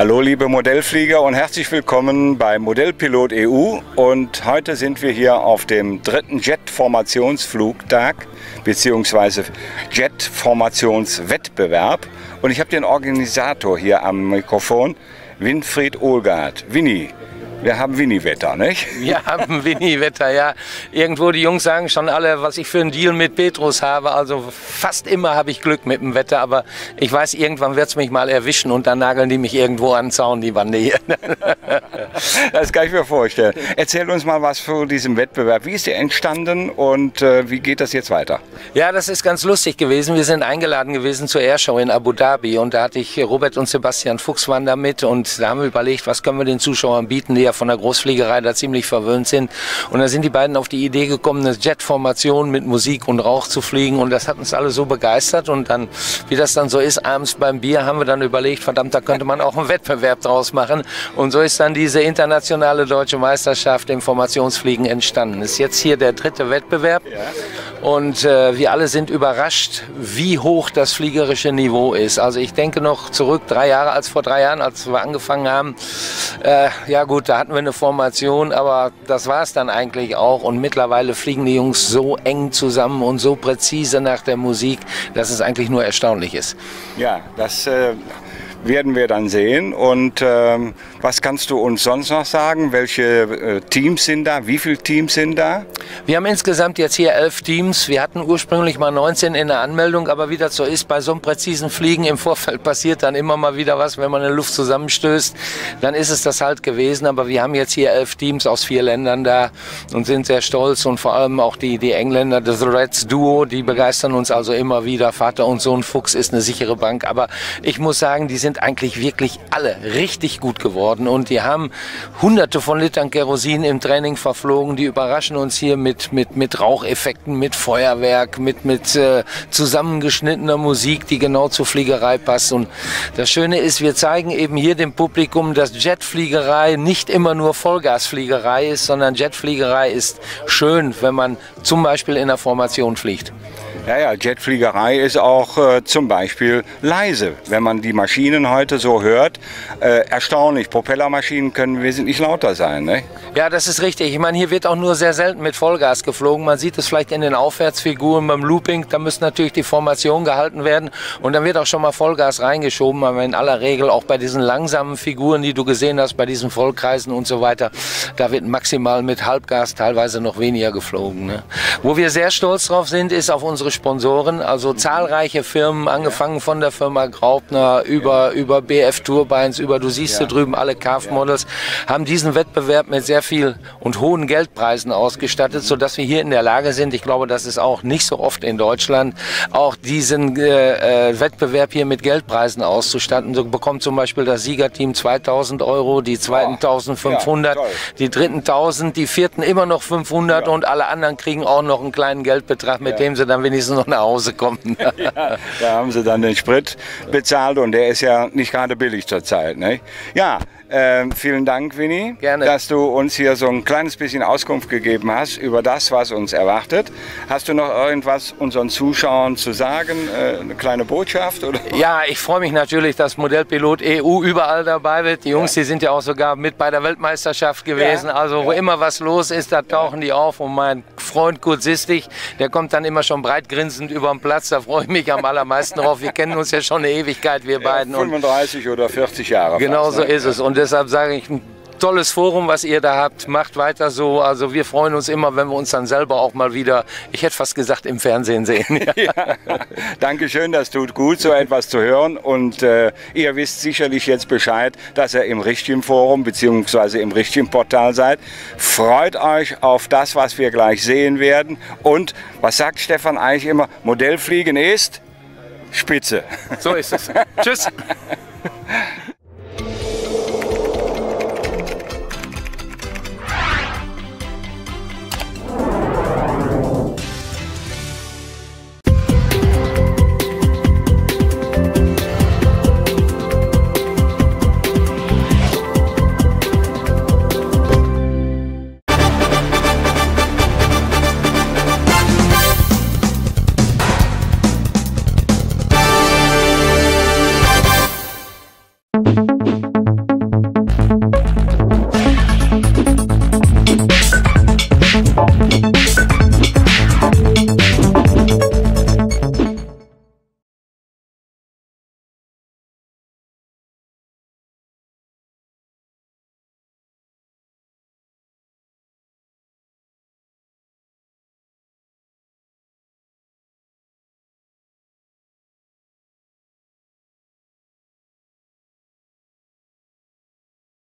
Hallo liebe Modellflieger und herzlich willkommen bei Modellpilot EU, und heute sind wir hier auf dem 3. Jet-Formationsflugtag bzw. Jet-Formationswettbewerb, und ich habe den Organisator hier am Mikrofon, Winfried Ohlgart. Winnie. Wir haben Winnie-Wetter, nicht? Wir haben Winnie-Wetter, ja. Irgendwo, die Jungs sagen schon alle, was ich für einen Deal mit Petrus habe. Also fast immer habe ich Glück mit dem Wetter, aber ich weiß, irgendwann wird es mich mal erwischen und dann nageln die mich irgendwo an den Zaun, die Bande hier. Das kann ich mir vorstellen. Erzähl uns mal was zu diesem Wettbewerb. Wie ist der entstanden und wie geht das jetzt weiter? Ja, das ist ganz lustig gewesen. Wir sind eingeladen gewesen zur Airshow in Abu Dhabi, und da hatte ich Robert und Sebastian Fuchs waren da mit, und da haben wir überlegt, was können wir den Zuschauern bieten, die ja von der Großfliegerei da ziemlich verwöhnt sind. Und da sind die beiden auf die Idee gekommen, eine Jetformation mit Musik und Rauch zu fliegen, und das hat uns alle so begeistert. Und dann, wie das dann so ist, abends beim Bier haben wir dann überlegt, verdammt, da könnte man auch einen Wettbewerb draus machen. Und so ist dann diese internationale deutsche Meisterschaft im Formationsfliegen entstanden. Ist jetzt hier der 3. Wettbewerb, und wir alle sind überrascht, wie hoch das fliegerische Niveau ist. Also ich denke noch zurück, vor 3 Jahren, als wir angefangen haben, ja gut, da hatten wir eine Formation, aber das war es dann eigentlich auch. Und mittlerweile fliegen die Jungs so eng zusammen und so präzise nach der Musik, dass es eigentlich nur erstaunlich ist. Ja, das werden wir dann sehen. Und was kannst du uns sonst noch sagen? Welche Teams sind da? Wie viele Teams sind da? Wir haben insgesamt jetzt hier 11 Teams. Wir hatten ursprünglich mal 19 in der Anmeldung, aber wie das so ist, bei so einem präzisen Fliegen im Vorfeld passiert dann immer mal wieder was, wenn man in der Luft zusammenstößt. Dann ist es das halt gewesen. Aber wir haben jetzt hier 11 Teams aus 4 Ländern da und sind sehr stolz. Und vor allem auch die Engländer, das Reds Duo, die begeistern uns also immer wieder. Vater und Sohn Fuchs ist eine sichere Bank. Aber ich muss sagen, die sind eigentlich wirklich alle richtig gut geworden, und die haben hunderte von Litern Kerosin im Training verflogen. Die überraschen uns hier mit Raucheffekten, mit Feuerwerk, mit zusammengeschnittener Musik, die genau zur Fliegerei passt. Und das Schöne ist, wir zeigen eben hier dem Publikum, dass Jetfliegerei nicht immer nur Vollgasfliegerei ist, sondern Jetfliegerei ist schön, wenn man zum Beispiel in der Formation fliegt. Ja, Jetfliegerei ist auch zum Beispiel leise. Wenn man die Maschinen heute so hört, erstaunlich. Propellermaschinen können wesentlich lauter sein, ne? Ja, das ist richtig. Ich meine, hier wird auch nur sehr selten mit Vollgas geflogen. Man sieht es vielleicht in den Aufwärtsfiguren beim Looping. Da müssen natürlich die Formationen gehalten werden, und dann wird auch schon mal Vollgas reingeschoben. Aber in aller Regel auch bei diesen langsamen Figuren, die du gesehen hast, bei diesen Vollkreisen und so weiter, da wird maximal mit Halbgas, teilweise noch weniger geflogen, ne? Wo wir sehr stolz drauf sind, ist auf unsere Sponsoren, also zahlreiche Firmen, angefangen von der Firma Graupner über BF Turbines, du siehst hier drüben alle CAF-Models, haben diesen Wettbewerb mit sehr viel und hohen Geldpreisen ausgestattet, sodass wir hier in der Lage sind, ich glaube, das ist auch nicht so oft in Deutschland, auch diesen Wettbewerb hier mit Geldpreisen auszustatten. So bekommt zum Beispiel das Siegerteam 2.000 €, die zweiten 1.500, die dritten 1.000, die vierten immer noch 500, und alle anderen kriegen auch noch einen kleinen Geldbetrag, mit dem sie dann wenigstens noch nach Hause kommen. Ja, da haben sie dann den Sprit bezahlt, und der ist ja nicht gerade billig zurzeit, ne? Ja, vielen Dank, Winnie, dass du uns hier so ein kleines bisschen Auskunft gegeben hast über das, was uns erwartet. Hast du noch irgendwas unseren Zuschauern zu sagen? Eine kleine Botschaft? Oder? Ja, ich freue mich natürlich, dass Modellpilot EU überall dabei wird. Die Jungs, die sind ja auch sogar mit bei der Weltmeisterschaft gewesen. Also wo immer was los ist, da tauchen die auf. Und mein Freund Kurt Sistich, der kommt dann immer schon breit grinsend über den Platz. Da freue ich mich am allermeisten drauf. Wir kennen uns ja schon eine Ewigkeit, wir beiden. 35 oder 40 Jahre. Genau fast, so ne? ist es. Und deshalb sage ich, ein tolles Forum, was ihr da habt. Macht weiter so. Also wir freuen uns immer, wenn wir uns dann selber auch mal wieder, ich hätte fast gesagt, im Fernsehen sehen. Ja. Dankeschön, das tut gut, so etwas zu hören. Und ihr wisst sicherlich jetzt Bescheid, dass ihr im richtigen Forum bzw. im richtigen Portal seid. Freut euch auf das, was wir gleich sehen werden. Und was sagt Stefan eigentlich immer? Modellfliegen ist spitze. So ist es. Tschüss.